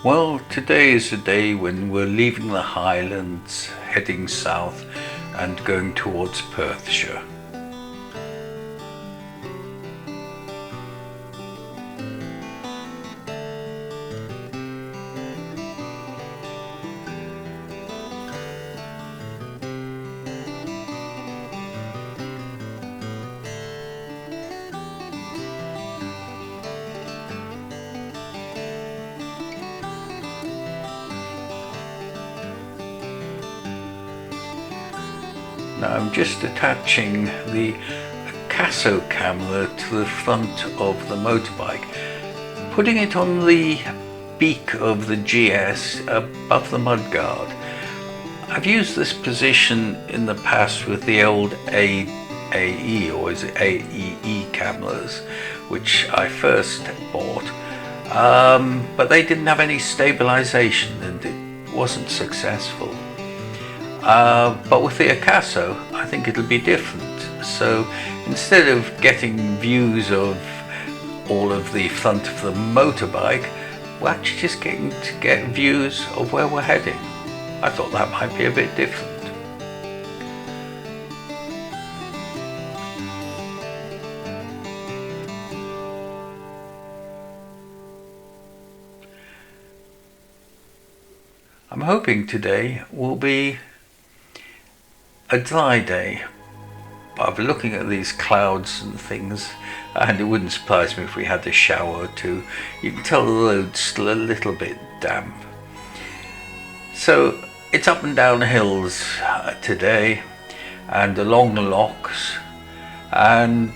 Well, today is a day when we're leaving the Highlands, heading south and going towards Perthshire. Now I'm just attaching the Casso camera to the front of the motorbike, putting it on the beak of the GS above the mudguard. I've used this position in the past with the old AE, or is it AEE cameras, which I first bought, but they didn't have any stabilization and it wasn't successful. But with the Casso, I think it'll be different. So instead of getting views of all of the front of the motorbike, we're actually just getting to get views of where we're heading. I thought that might be a bit different. I'm hoping today will be a dry day. I've been looking at these clouds and things, and it wouldn't surprise me if we had a shower or two. You can tell the road's still a little bit damp. So it's up and down hills today and along the locks, and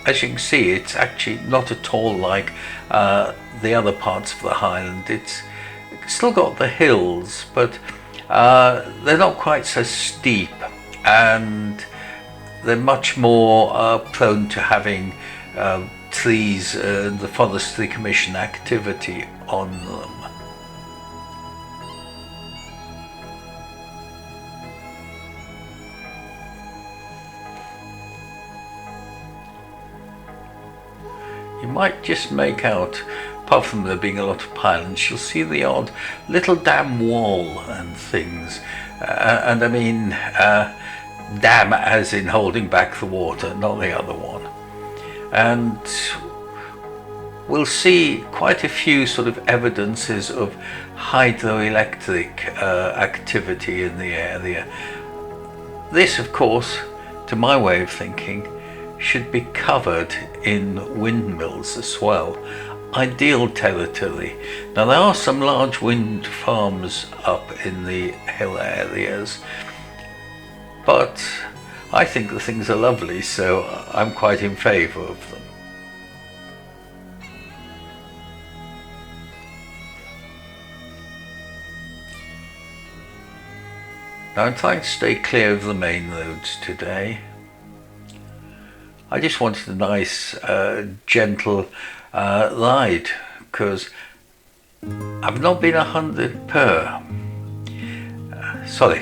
as you can see, it's actually not at all like the other parts of the Highland. It's still got the hills, but they're not quite so steep, and they're much more prone to having trees, the Forestry Commission activity on them. You might just make out, apart from there being a lot of pylons, you'll see the odd little dam wall and things. And I mean, dam as in holding back the water, not the other one. And we'll see quite a few sort of evidences of hydroelectric activity in the area. This, of course, to my way of thinking, should be covered in windmills as well. Ideal territory. Now there are some large wind farms up in the hill areas, but I think the things are lovely, so I'm quite in favour of them. Now I'm trying to stay clear of the main roads today. I just wanted a nice gentle ride, because I've not been 100 per. Sorry,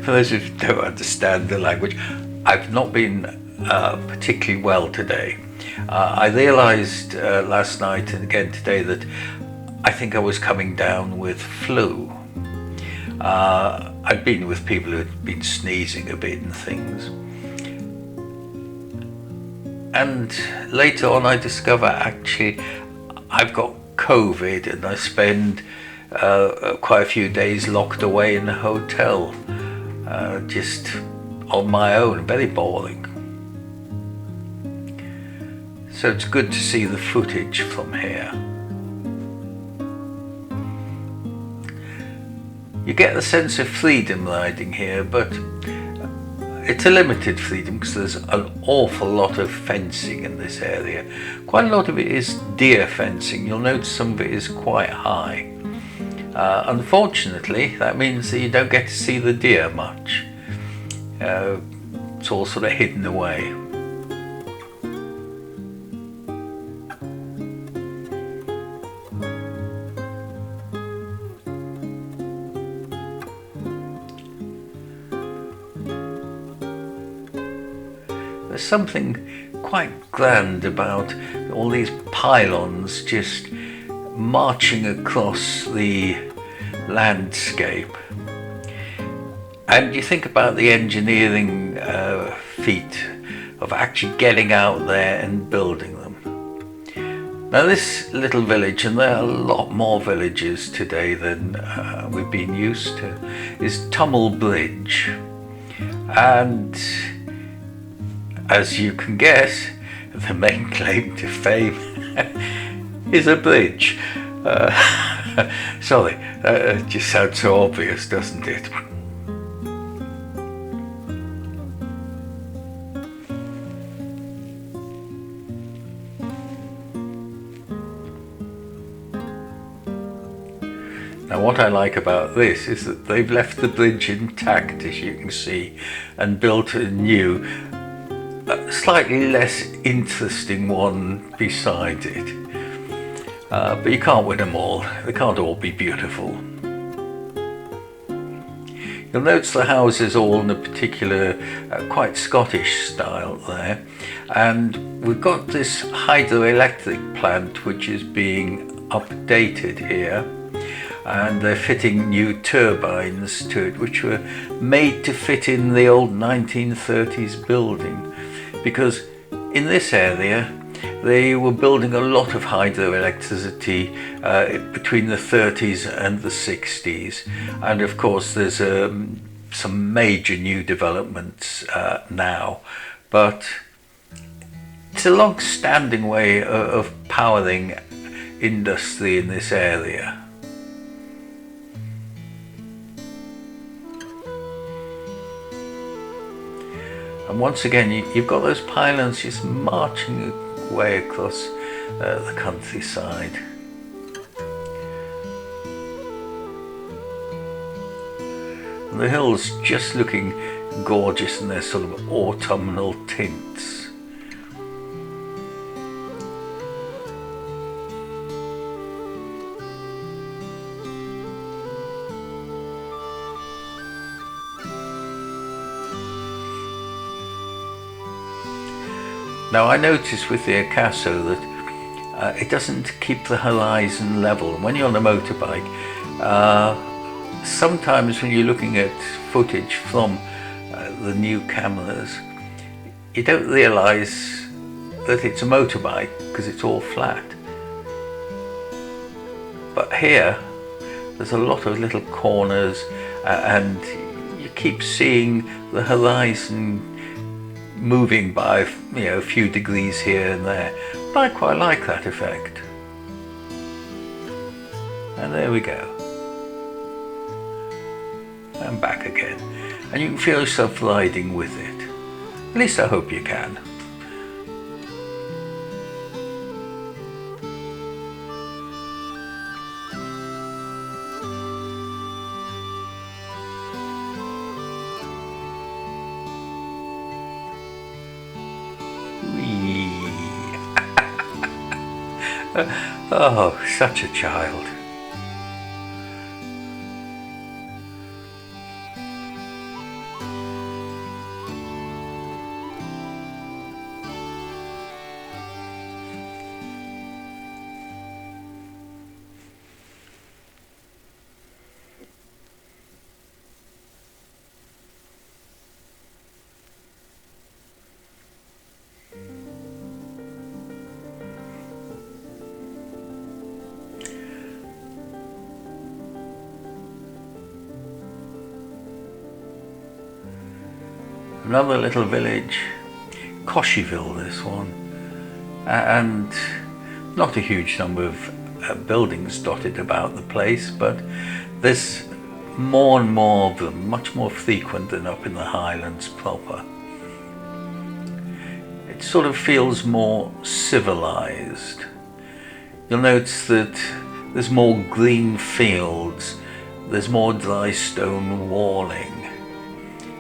for those who don't understand the language, I've not been particularly well today. I realised last night and again today that I think I was coming down with flu. I'd been with people who had been sneezing a bit and things. And later on I discover actually I've got COVID, and I spend quite a few days locked away in a hotel, just on my own, very boring. So it's good to see the footage from here. You get the sense of freedom riding here, but it's a limited freedom because there's an awful lot of fencing in this area. Quite a lot of it is deer fencing. You'll notice some of it is quite high. Unfortunately, that means that you don't get to see the deer much. It's all sort of hidden away. There's something quite grand about all these pylons just marching across the landscape, and you think about the engineering feat of actually getting out there and building them. Now this little village, and there are a lot more villages today than we've been used to, is Tummel Bridge. And as you can guess, the main claim to fame is a bridge. Sorry, it just sounds so obvious, doesn't it? Now what I like about this is that they've left the bridge intact, as you can see, and built a new, slightly less interesting one beside it. But you can't win them all. They can't all be beautiful. You'll notice the houses all in a particular, quite Scottish style there. And we've got this hydroelectric plant which is being updated here. And they're fitting new turbines to it, which were made to fit in the old 1930s building, because in this area they were building a lot of hydroelectricity between the 30s and the 60s, and of course there's some major new developments now, but it's a long-standing way of powering industry in this area. And once again, you've got those pylons just marching away across the countryside. And the hills just looking gorgeous in their sort of autumnal tints. Now I noticed with the Acaso that it doesn't keep the horizon level. And when you're on a motorbike, sometimes when you're looking at footage from the new cameras, you don't realise that it's a motorbike because it's all flat. But here, there's a lot of little corners and you keep seeing the horizon moving by, a few degrees here and there. But I quite like that effect. And there we go. And back again. And you can feel yourself riding with it. At least I hope you can. Oh, such a child. Another little village, Coshyville this one, and not a huge number of buildings dotted about the place, but there's more and more of them, much more frequent than up in the Highlands proper. It sort of feels more civilised. You'll notice that there's more green fields, there's more dry stone walling,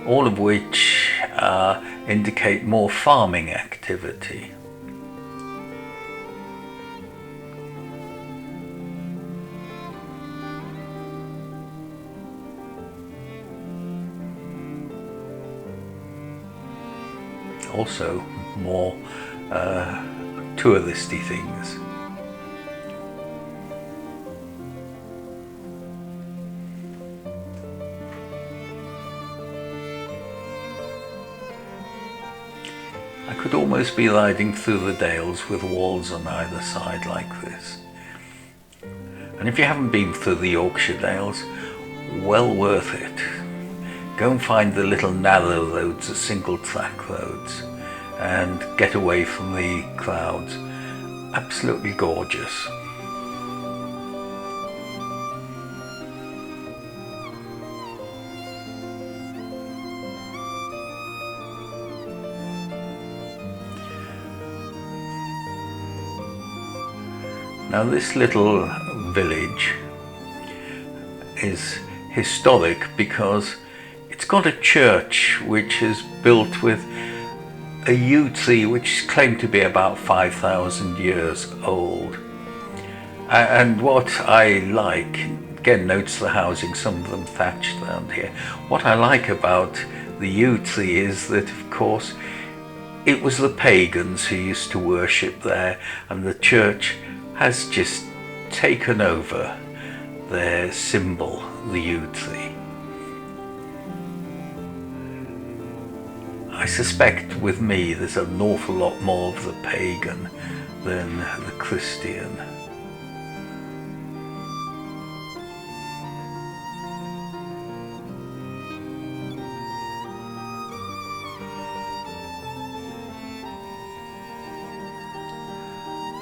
all of which indicate more farming activity. Also more touristy things. could almost be riding through the dales with walls on either side like this. And if you haven't been through the Yorkshire Dales, well worth it. Go and find the little narrow roads, the single track roads, and get away from the crowds. Absolutely gorgeous. Now this little village is historic because it's got a church which is built with a yew tree which is claimed to be about 5,000 years old. And what I like, again notes the housing, some of them thatched around here. What I like about the yew tree is that of course it was the pagans who used to worship there, and the church has just taken over their symbol, the yew tree. I suspect with me there's an awful lot more of the pagan than the Christian.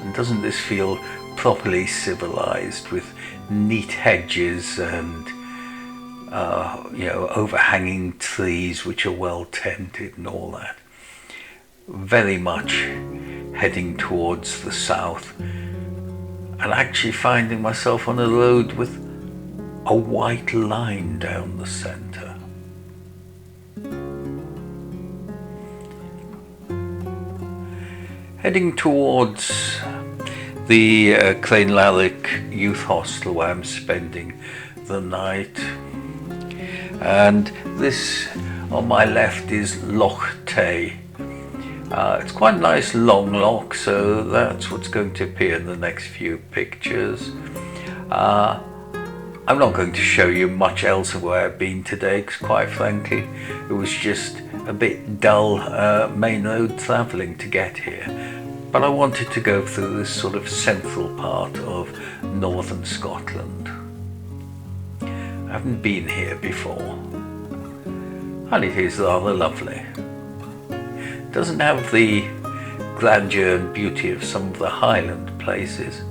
And doesn't this feel properly civilised, with neat hedges and overhanging trees which are well tended and all that? Very much heading towards the south, and actually finding myself on a road with a white line down the centre. Heading towards the Crainlarich Youth Hostel where I'm spending the night. And this on my left is Loch Tay. It's quite a nice long loch, so that's what's going to appear in the next few pictures. I'm not going to show you much else of where I've been today, because quite frankly it was just a bit dull main road travelling to get here. But I wanted to go through this sort of central part of northern Scotland. I haven't been here before, and it is rather lovely. It doesn't have the grandeur and beauty of some of the Highland places,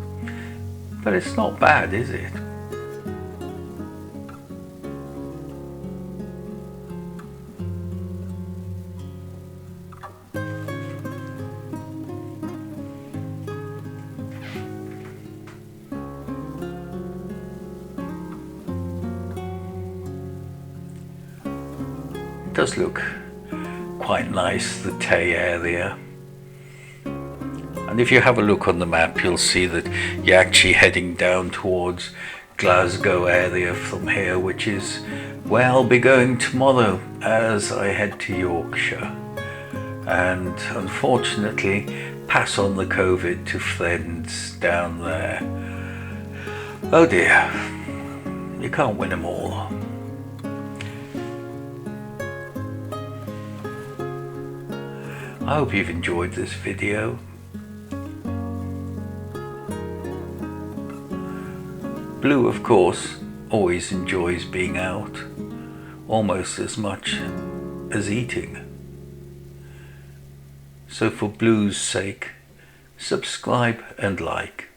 but it's not bad, is it? It does look quite nice, the Tay area. And if you have a look on the map, you'll see that you're actually heading down towards Glasgow area from here, which is where I'll be going tomorrow as I head to Yorkshire. And unfortunately, pass on the COVID to friends down there. Oh dear, you can't win them all. I hope you've enjoyed this video. Blue, of course, always enjoys being out, almost as much as eating. So for Blue's sake, subscribe and like.